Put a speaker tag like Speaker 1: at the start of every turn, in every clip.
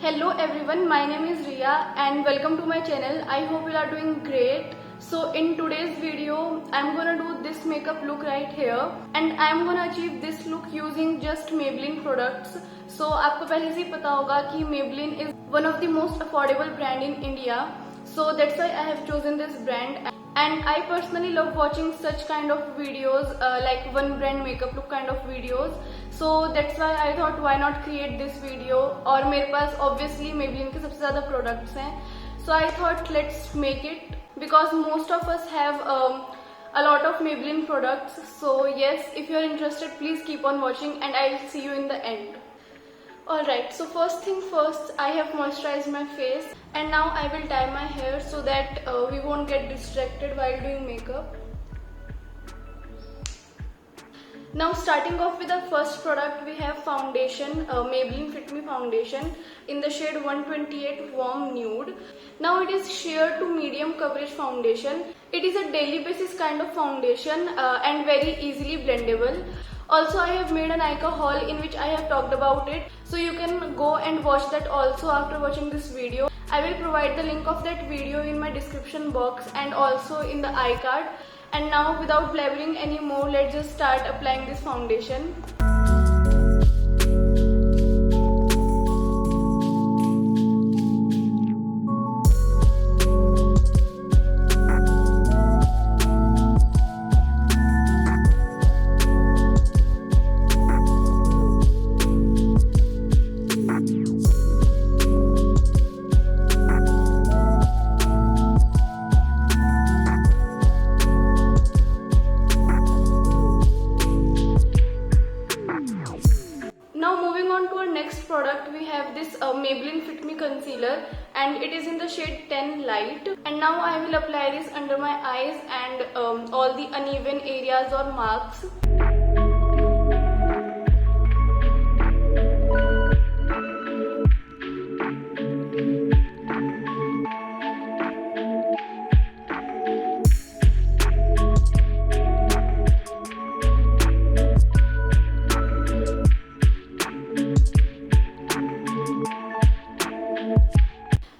Speaker 1: Hello everyone, my name is Riya and welcome to my channel. I hope you are doing great. So in today's video, I'm gonna do this makeup look right here and I'm gonna achieve this look using just Maybelline products. So आपको पहले से ही पता होगा कि Maybelline is one of the most affordable brand in India. So that's why I have chosen this brand. And I personally love watching such kind of videos like one brand makeup look kind of videos. So that's why I thought why not create this video. और मेरे पास obviously Maybelline के सबसे ज़्यादा products हैं. So I thought let's make it because most of us have a lot of Maybelline products. So yes, if you are interested, please keep on watching and I'll see you in the end. Alright, so first thing first, I have moisturized my face and now I will tie my hair so that we won't get distracted while doing makeup. Now starting off with the first product, we have foundation, Maybelline Fit Me foundation in the shade 128 Warm Nude. Now it is sheer to medium coverage foundation. It is a daily basis kind of foundation and very easily blendable. Also, I have made an Nykaa haul in which I have talked about it. So you can go and watch that also after watching this video. I will provide the link of that video in my description box and also in the iCard. And now without blabbering anymore, let's just start applying this foundation. Product, we have this Maybelline Fit Me concealer and it is in the shade 10 light, and now I will apply this under my eyes and all the uneven areas or marks.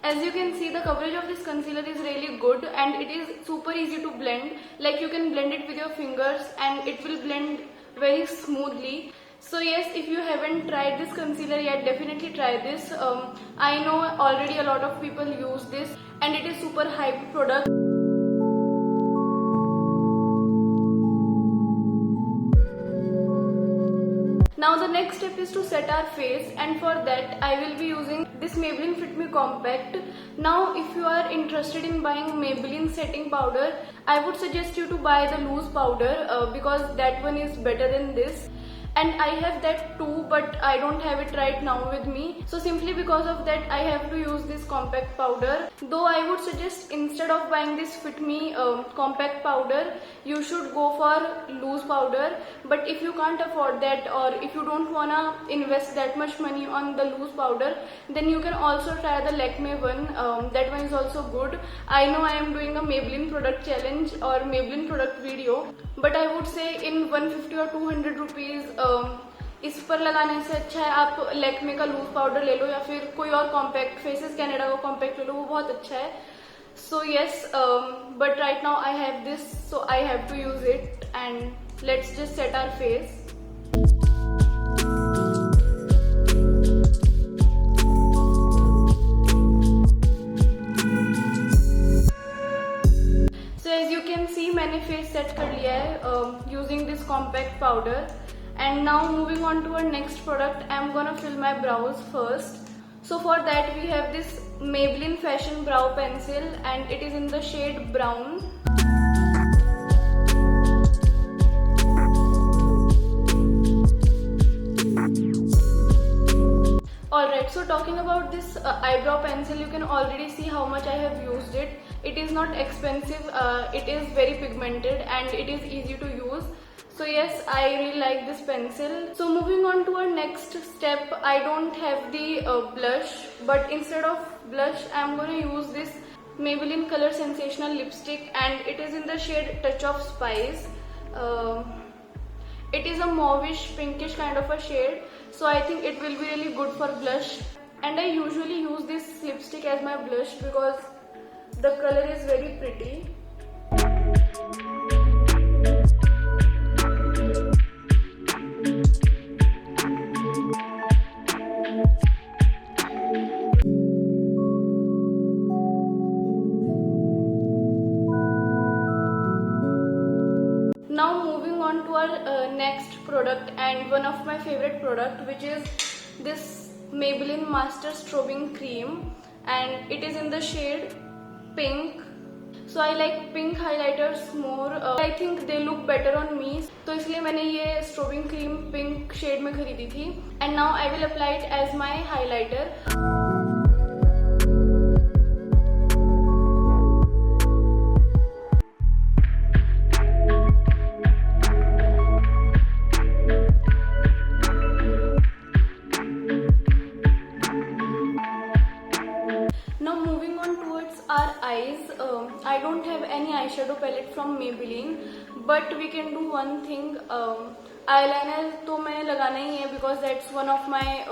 Speaker 1: As you can see, the coverage of this concealer is really good and it is super easy to blend. Like you can blend it with your fingers and it will blend very smoothly. So yes, if you haven't tried this concealer yet, definitely try this. I know already a lot of people use this and it is super hyped product. Now the next step is to set our face, and for that I will be using this Maybelline Fit Me Compact. Now if you are interested in buying Maybelline setting powder, I would suggest you to buy the loose powder because that one is better than this. And I have that too, but I don't have it right now with me. So simply because of that, I have to use this compact powder. Though I would suggest instead of buying this Fit Me compact powder, you should go for loose powder. But if you can't afford that, or if you don't wanna invest that much money on the loose powder, then you can also try the Lakme one. That one is also good. I know I am doing a Maybelline product challenge or Maybelline product video, but I would say in 150 or 200 rupees इस पर लगाने से अच्छा है आप लैक्मे का loose powder ले लो या फिर कोई और कॉम्पैक्ट फेसेस कैनेडा का कॉम्पैक्ट ले लो, वो बहुत अच्छा है. So yes, but right now I have this, so I have to use it and let's just set our face. So as you can see मैंने फेस सेट कर लिया है using this compact powder. And now moving on to our next product, I am gonna fill my brows first. So for that we have this Maybelline Fashion Brow Pencil and it is in the shade brown. Alright, so talking about this eyebrow pencil, you can already see how much I have used it. It is not expensive, it is very pigmented and it is easy to use. So yes, I really like this pencil. So moving on to our next step, I don't have the blush, but instead of blush, I am going to use this Maybelline Color Sensational lipstick and it is in the shade Touch of Spice. It is a mauvish pinkish kind of a shade, so I think it will be really good for blush. and I usually use this lipstick as my blush because the color is very pretty. Now moving on to our next product and one of my favorite product, which is this Maybelline Master Strobing Cream, and it is in the shade pink. So I like pink highlighters more. I think they look better on me. तो इसलिए मैंने ये strobing cream pink shade में खरीदी थी. And now I will apply it as my highlighter. Now moving on towards our eyes, I don't have any eyeshadow palette from Maybelline, but we can do one thing. Eyeliner तो मैंने लगाना ही है because that's one of my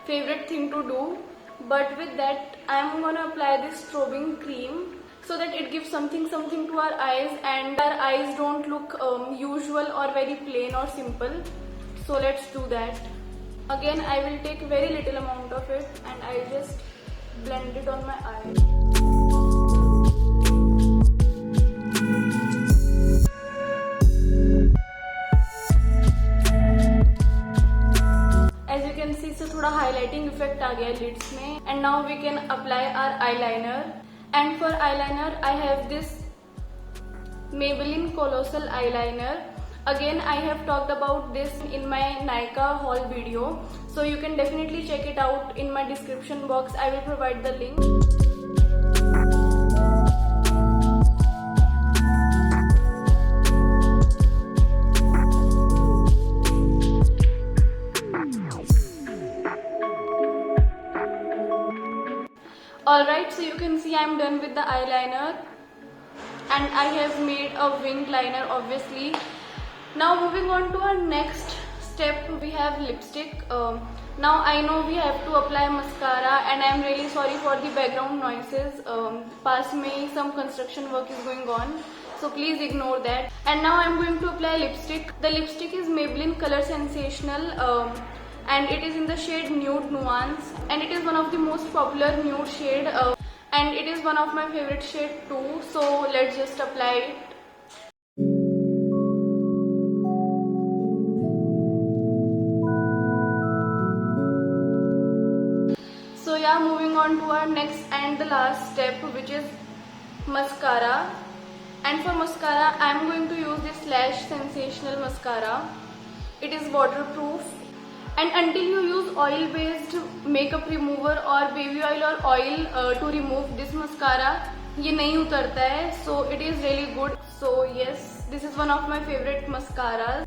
Speaker 1: favorite thing to do. But with that, I'm gonna apply this strobing cream so that it gives something to our eyes and our eyes don't look usual or very plain or simple. So let's do that. Again, I will take very little amount of it and I just blend it on my eye. As you can see, इससे थोड़ा highlighting effect आ गया lids में. And now we can apply our eyeliner. And for eyeliner, I have this Maybelline Colossal Eyeliner. Again, I have talked about this in my Nykaa haul video, so you can definitely check it out in my description box. I will provide the link. Alright, so you can see I'm done with the eyeliner and I have made a winged liner obviously. Now moving on to our next step, we have lipstick. Now I know we have to apply mascara and I am really sorry for the background noises. Pass me some construction work is going on, so please ignore that. And now I am going to apply lipstick. The lipstick is Maybelline Color Sensational and it is in the shade Nude Nuance, and it is one of the most popular nude shade and it is one of my favorite shade too. So let's just apply it. So yeah, moving on to our next and the last step, which is mascara. And for mascara, I am going to use this Lash Sensational mascara. It is waterproof. And until you use oil-based makeup remover or baby oil or oil to remove this mascara, ये नहीं उतरता है. So it is really good. So yes, this is one of my favorite mascaras.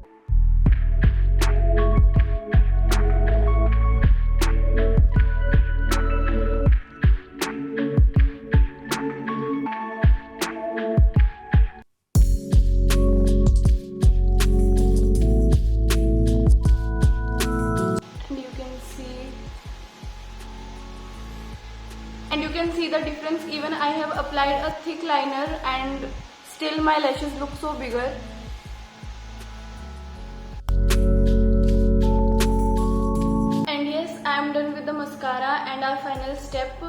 Speaker 1: And you can see the difference. Even I have applied a thick liner and still my lashes look so bigger. And yes, I am done with the mascara and our final step.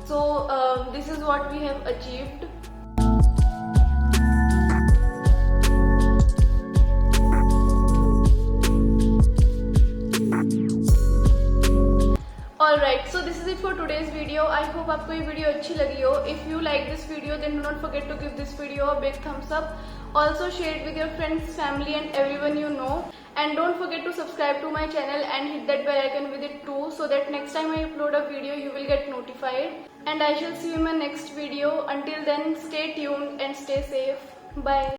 Speaker 1: So this is what we have achieved. Alright, so this is it for today's video. I hope आपको ये video अच्छी लगी हो. If you like this video, then do not forget to give this video a big thumbs up. Also share it with your friends, family and everyone you know. And don't forget to subscribe to my channel and hit that bell icon with it too, so that next time I upload a video, you will get notified. And I shall see you in my next video. Until then, stay tuned and stay safe. Bye.